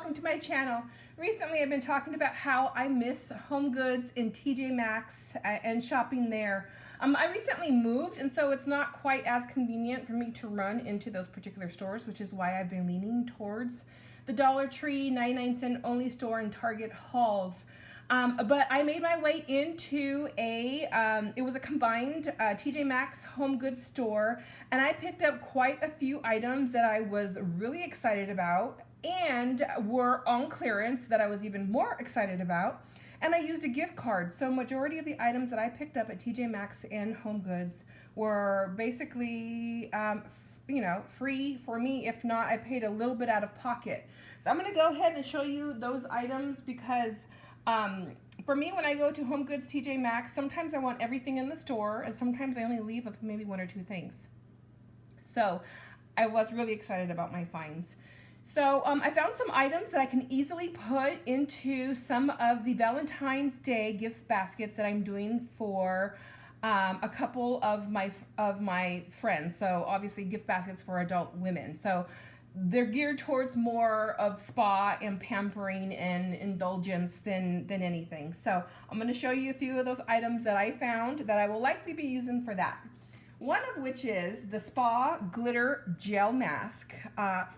welcome to my channel. Recently I've been talking about how I miss HomeGoods and TJMaxx and shopping there. I recently moved, and so it's not quite as convenient for me to run into those particular stores, which is why I've been leaning towards the Dollar Tree, 99-cent only store, and Target hauls. But I made my way into it was a combined TJMaxx HomeGoods store, and I picked up quite a few items that I was really excited about and were on clearance that I was even more excited about. And I used a gift card, so majority of the items that I picked up at TJMaxx and HomeGoods were basically free for me. If not, I paid a little bit out of pocket. So I'm going to go ahead and show you those items because for me, when I go to HomeGoods, TJMaxx, sometimes I want everything in the store, and sometimes I only leave with maybe one or two things. So I was really excited about my finds. So I found some items that I can easily put into some of the Valentine's Day gift baskets that I'm doing for a couple of my friends. So obviously gift baskets for adult women. So they're geared towards more of spa and pampering and indulgence than anything. So I'm going to show you a few of those items that I found that I will likely be using for that. One of which is the Spa Glitter Gel Mask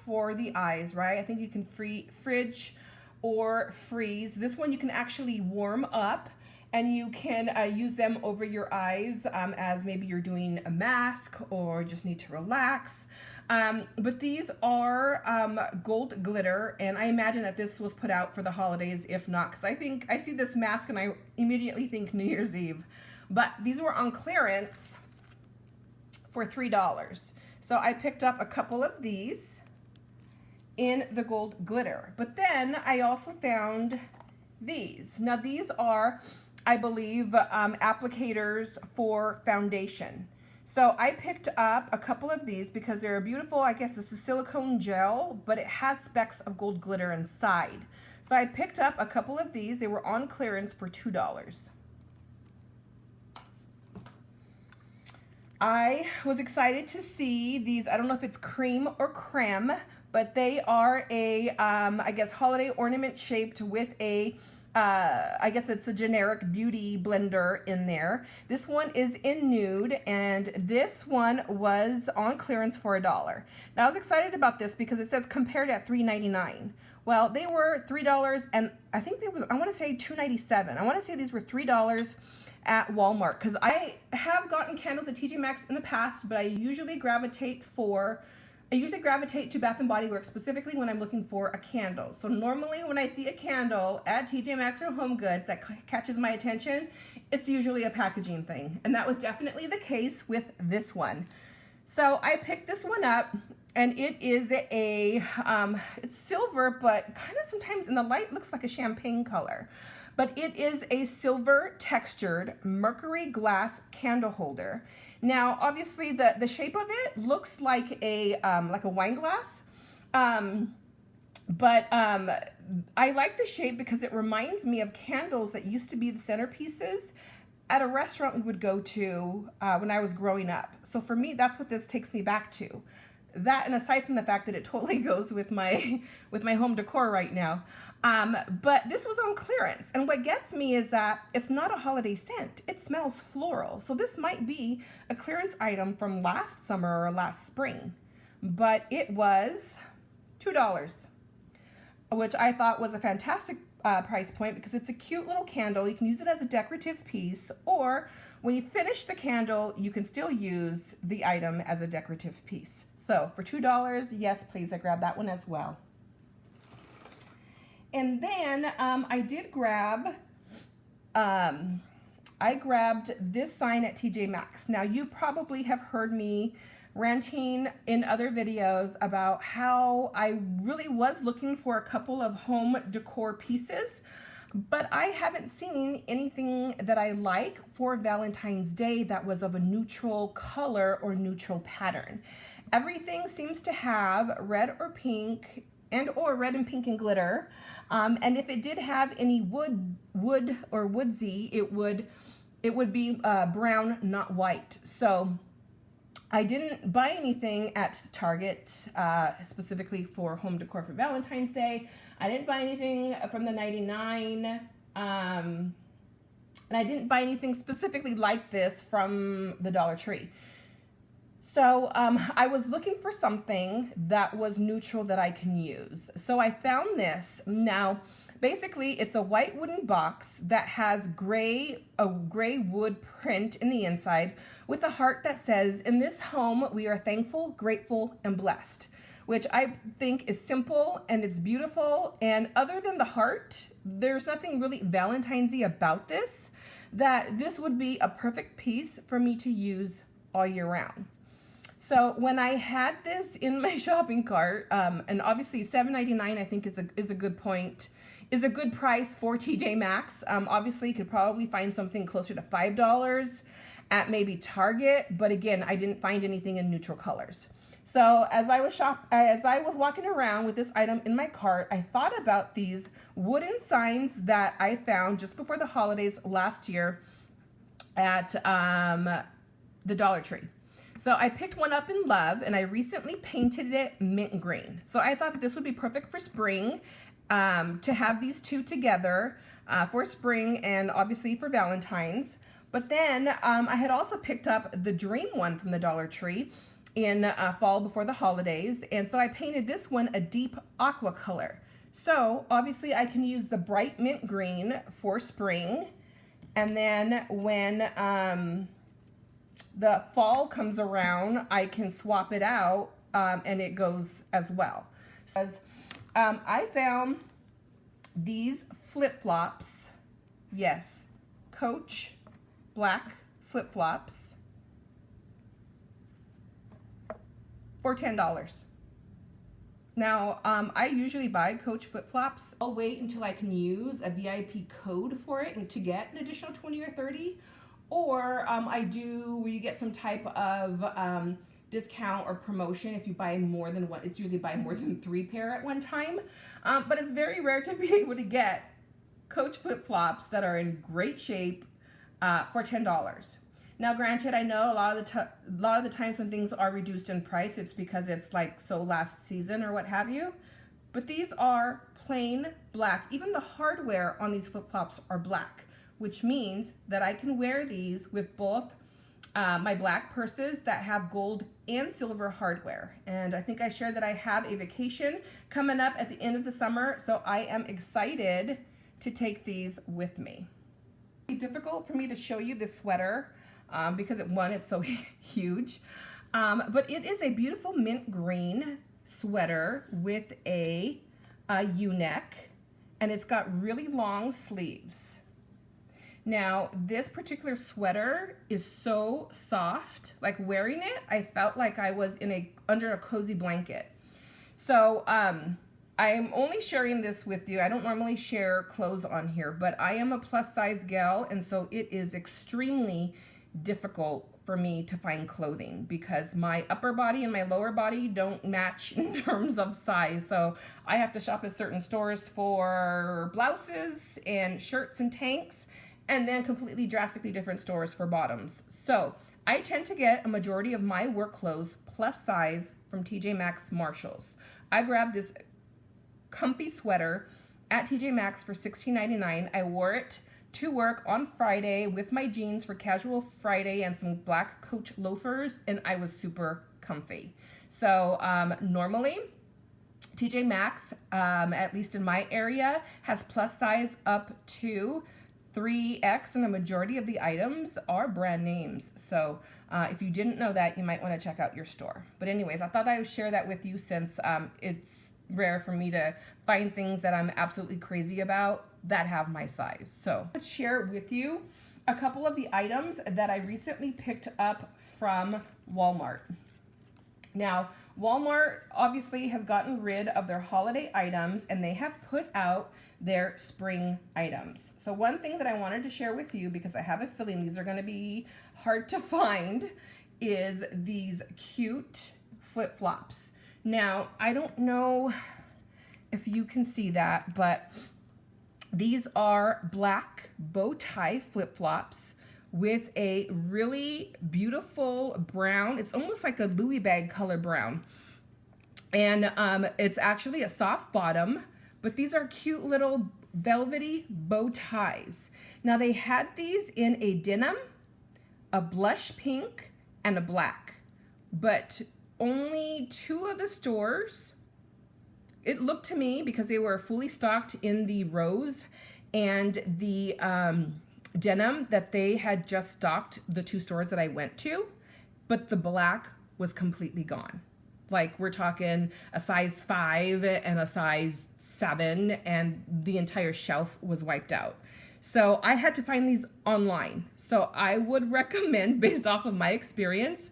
for the eyes, right? I think you can fridge or freeze. This one you can actually warm up, and you can use them over your eyes as maybe you're doing a mask or just need to relax. But these are gold glitter, and I imagine that this was put out for the holidays, if not, because I see this mask and I immediately think New Year's Eve. But these were on clearance for $3. So I picked up a couple of these in the gold glitter. But then I also found these. Now these are, I believe, applicators for foundation. So I picked up a couple of these because they're beautiful. I guess it's a silicone gel, but it has specks of gold glitter inside. So I picked up a couple of these. They were on clearance for $2. I was excited to see these. I don't know if it's cream or creme, but they are a, I guess, holiday ornament shaped with a, I guess it's a generic beauty blender in there. This one is in nude, and this one was on clearance for $1. Now I was excited about this because it says compared at $3.99. Well, they were $3, and I think they was, I want to say $2.97. I want to say these were $3 at Walmart, because I have gotten candles at TJMaxx in the past, but I usually gravitate to Bath & Body Works, specifically when I'm looking for a candle. So normally when I see a candle at TJMaxx or HomeGoods that catches my attention, it's usually a packaging thing. And that was definitely the case with this one. So I picked this one up, and it is it's silver, but kind of sometimes in the light looks like a champagne color. But it is a silver textured mercury glass candle holder. Now, obviously, the shape of it looks like a wine glass, but I like the shape because it reminds me of candles that used to be the centerpieces at a restaurant we would go to when I was growing up. So for me, that's what this takes me back to. That, and aside from the fact that it totally goes with my home decor right now. But this was on clearance, and what gets me is that it's not a holiday scent. It smells floral. So this might be a clearance item from last summer or last spring, but it was $2, which I thought was a fantastic price point because it's a cute little candle. You can use it as a decorative piece, or when you finish the candle, you can still use the item as a decorative piece. So for $2, yes, please, I grabbed that one as well. And then I did grab, I grabbed this sign at TJMaxx. Now you probably have heard me ranting in other videos about how I really was looking for a couple of home decor pieces, but I haven't seen anything that I like for Valentine's Day that was of a neutral color or neutral pattern. Everything seems to have red or pink or red and pink and glitter. And if it did have any wood or woodsy, it would be brown, not white. So I didn't buy anything at Target, specifically for home decor for Valentine's Day. I didn't buy anything from the 99, and I didn't buy anything specifically like this from the Dollar Tree. So I was looking for something that was neutral that I can use. So I found this. Now, basically, it's a white wooden box that has a gray wood print in the inside with a heart that says, "In this home, we are thankful, grateful, and blessed," which I think is simple and it's beautiful. And other than the heart, there's nothing really Valentine's-y about this, that this would be a perfect piece for me to use all year round. So when I had this in my shopping cart, and obviously $7.99 I think is a good price for TJMaxx. Obviously you could probably find something closer to $5 at maybe Target, but again, I didn't find anything in neutral colors. So as I was walking around with this item in my cart, I thought about these wooden signs that I found just before the holidays last year at the Dollar Tree. So I picked one up in love, and I recently painted it mint green. So I thought that this would be perfect for spring, to have these two together for spring and obviously for Valentine's. But then I had also picked up the Dream one from the Dollar Tree in fall before the holidays. And so I painted this one a deep aqua color. So obviously I can use the bright mint green for spring. And then when the fall comes around, I can swap it out and it goes as well. So, I found these flip-flops, yes, Coach black flip-flops for $10. Now, I usually buy Coach flip-flops. I'll wait until I can use a VIP code for it and to get an additional 20 or 30. Or I do where you get some type of discount or promotion if you buy more than one. It's usually buy more than 3 pair at one time. But it's very rare to be able to get Coach flip-flops that are in great shape for $10. Now, granted, I know a lot of the times when things are reduced in price, it's because it's like so last season or what have you. But these are plain black. Even the hardware on these flip-flops are black, which means that I can wear these with both my black purses that have gold and silver hardware. And I think I shared that I have a vacation coming up at the end of the summer, so I am excited to take these with me. It's difficult for me to show you this sweater because it's so huge. But it is a beautiful mint green sweater with a U-neck, and it's got really long sleeves. Now, this particular sweater is so soft, like wearing it, I felt like I was under a cozy blanket. So I am only sharing this with you. I don't normally share clothes on here, but I am a plus size gal, and so it is extremely difficult for me to find clothing because my upper body and my lower body don't match in terms of size. So I have to shop at certain stores for blouses and shirts and tanks, and then completely drastically different stores for bottoms. So I tend to get a majority of my work clothes plus size from TJMaxx Marshalls. I grabbed this comfy sweater at TJMaxx for $16.99. I wore it to work on Friday with my jeans for casual Friday and some black Coach loafers, and I was super comfy. So normally TJMaxx, at least in my area, has plus size up to 3X, and a majority of the items are brand names. So if you didn't know that, you might want to check out your store. But anyways, I thought I would share that with you since it's rare for me to find things that I'm absolutely crazy about that have my size. So let's share with you a couple of the items that I recently picked up from Walmart. Now, Walmart obviously has gotten rid of their holiday items, and they have put out their spring items. So one thing that I wanted to share with you, because I have a feeling these are going to be hard to find, is these cute flip-flops. Now, I don't know if you can see that, but these are black bow tie flip-flops with a really beautiful brown. It's almost like a Louis bag color brown. And it's actually a soft bottom, but these are cute little velvety bow ties. Now they had these in a denim, a blush pink, and a black, but only 2 of the stores, it looked to me, because they were fully stocked in the rose and the denim, that they had just stocked the 2 stores that I went to, but the black was completely gone. Like, we're talking a size 5 and a size 7, and the entire shelf was wiped out. So I had to find these online. So I would recommend, based off of my experience,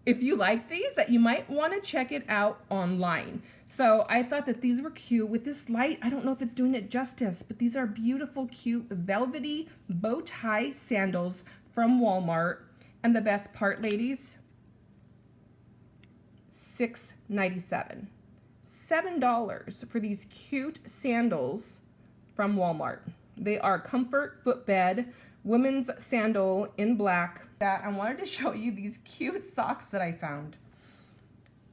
if you like these, that you might want to check it out online. So I thought that these were cute with this light. I don't know if it's doing it justice, but these are beautiful, cute, velvety bow tie sandals from Walmart. And the best part, ladies, $6.97. $7 for these cute sandals from Walmart. They are comfort footbed women's sandal in black. That I wanted to show you these cute socks that I found.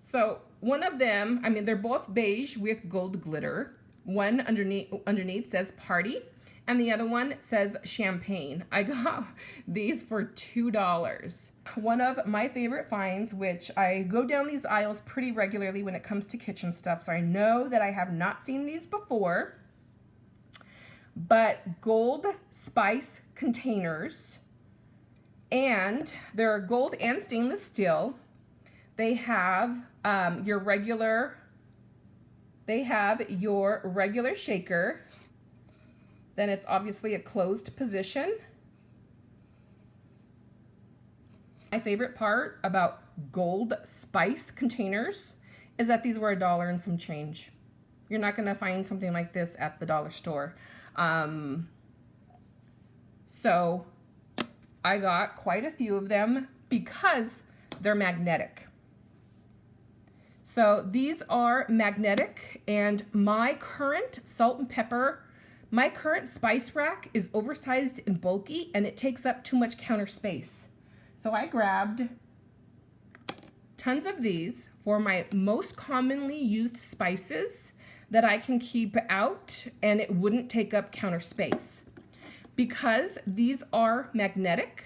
So one of them, I mean, they're both beige with gold glitter. One underneath says party, and the other one says champagne. I got these for $2. One of my favorite finds, which I go down these aisles pretty regularly when it comes to kitchen stuff, so I know that I have not seen these before, but gold spice containers, and they're gold and stainless steel. They have your regular shaker. Then it's obviously a closed position. My favorite part about gold spice containers is that these were $1 and some change. You're not gonna find something like this at the dollar store. So I got quite a few of them because they're magnetic. So these are magnetic, and my current salt and pepper, my current spice rack is oversized and bulky, and it takes up too much counter space. So I grabbed tons of these for my most commonly used spices that I can keep out and it wouldn't take up counter space. Because these are magnetic,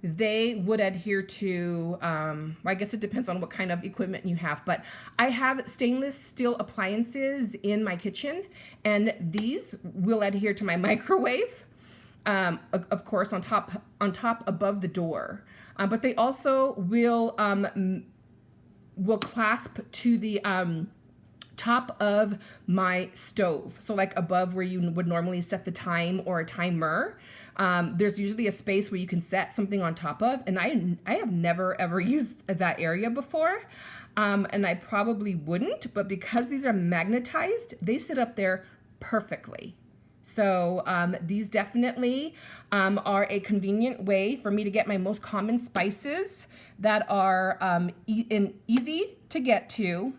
they would adhere to, I guess it depends on what kind of equipment you have, but I have stainless steel appliances in my kitchen, and these will adhere to my microwave, of course, on top above the door. But they also will clasp to the top of my stove. So like above where you would normally set the time or a timer, there's usually a space where you can set something on top of, and I have never ever used that area before, and I probably wouldn't, but because these are magnetized, they sit up there perfectly. So these definitely are a convenient way for me to get my most common spices that are easy to get to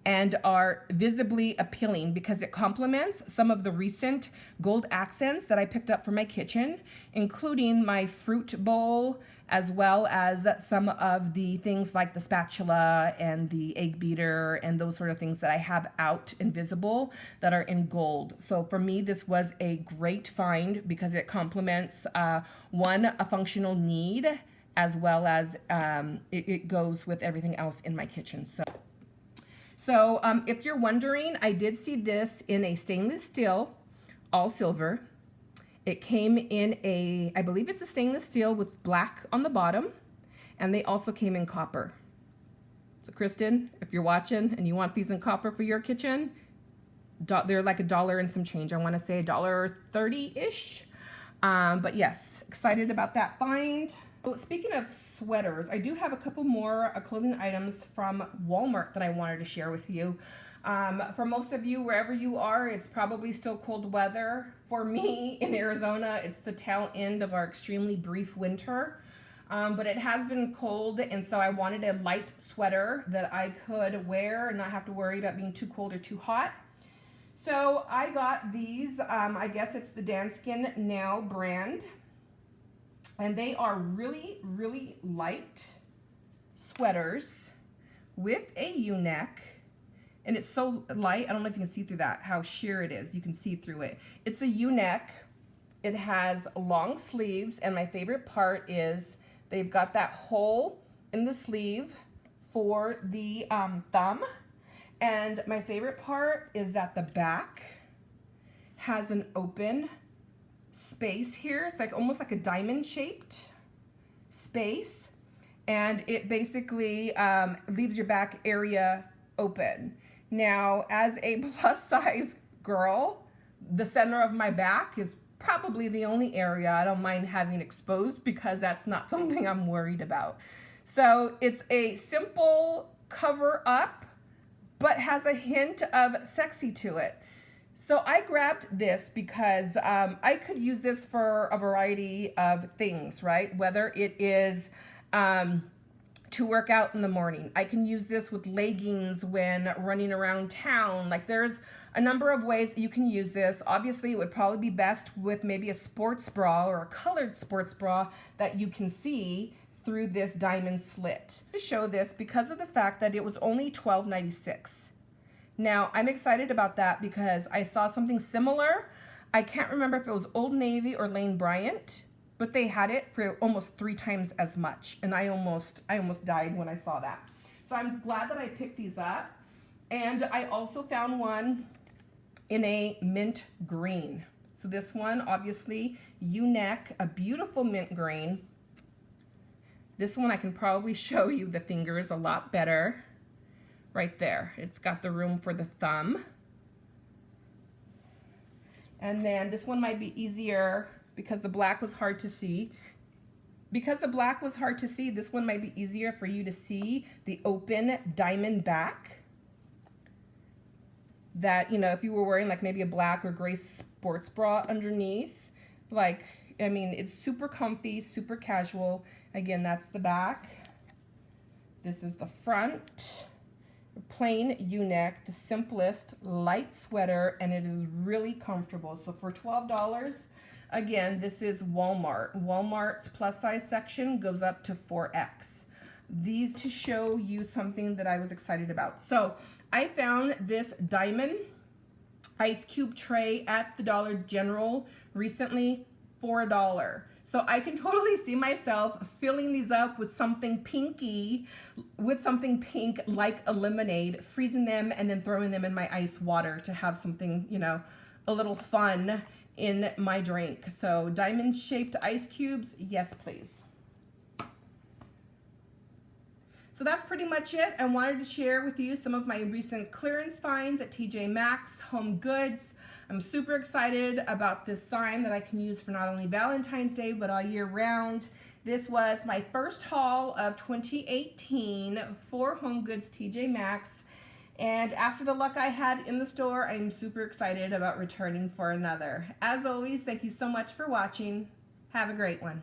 and are visibly appealing, because it complements some of the recent gold accents that I picked up for my kitchen, including my fruit bowl, as well as some of the things like the spatula and the egg beater and those sort of things that I have out and visible that are in gold. So for me, this was a great find because it complements a functional need, as well as it goes with everything else in my kitchen. So if you're wondering, I did see this in a stainless steel, all silver. It came in I believe it's a stainless steel with black on the bottom, and they also came in copper. So Kristen, if you're watching and you want these in copper for your kitchen, they're like $1 and some change. I want to say $1.30-ish. But yes, excited about that find. So speaking of sweaters, I do have a couple more clothing items from Walmart that I wanted to share with you. For most of you, wherever you are, it's probably still cold weather. For me in Arizona, it's the tail end of our extremely brief winter. But it has been cold, and so I wanted a light sweater that I could wear and not have to worry about being too cold or too hot. So I got these, I guess it's the Danskin Now brand. And they are really, really light sweaters with a U-neck. And it's so light, I don't know if you can see through that, how sheer it is. You can see through it. It's a U-neck. It has long sleeves, and my favorite part is they've got that hole in the sleeve for the thumb. And my favorite part is that the back has an open space here. It's like almost like a diamond shaped space. And it basically leaves your back area open. Now, as a plus size girl, the center of my back is probably the only area I don't mind having exposed because that's not something I'm worried about. So it's a simple cover up, but has a hint of sexy to it. So I grabbed this because I could use this for a variety of things, right? Whether it is to work out in the morning. I can use this with leggings when running around town. Like there's a number of ways that you can use this. Obviously, it would probably be best with maybe a sports bra or a colored sports bra that you can see through this diamond slit. To show this because of the fact that it was only $12.96. Now, I'm excited about that because I saw something similar. I can't remember if it was Old Navy or Lane Bryant, but they had it for almost 3 times as much. And I almost died when I saw that. So I'm glad that I picked these up. And I also found one in a mint green. So this one, obviously, U-neck, a beautiful mint green. This one I can probably show you the fingers a lot better. Right there. It's got the room for the thumb. And then this one might be easier because the black was hard to see. Because the black was hard to see, this one might be easier for you to see the open diamond back. That, you know, if you were wearing like maybe a black or gray sports bra underneath, like, I mean, it's super comfy, super casual. Again, that's the back. This is the front. Plain U-neck, the simplest light sweater, and it is really comfortable. So for $12, again, this is Walmart. Walmart's plus size section goes up to 4X. These to show you something that I was excited about. So I found this diamond ice cube tray at the Dollar General recently for $1. So I can totally see myself filling these up with something pinky, with something pink like a lemonade, freezing them and then throwing them in my ice water to have something, you know, a little fun in my drink. So diamond shaped ice cubes, yes please. So that's pretty much it. I wanted to share with you some of my recent clearance finds at TJMaxx, HomeGoods. I'm super excited about this sign that I can use for not only Valentine's Day, but all year round. This was my first haul of 2018 for HomeGoods TJMaxx. And after the luck I had in the store, I'm super excited about returning for another. As always, thank you so much for watching. Have a great one.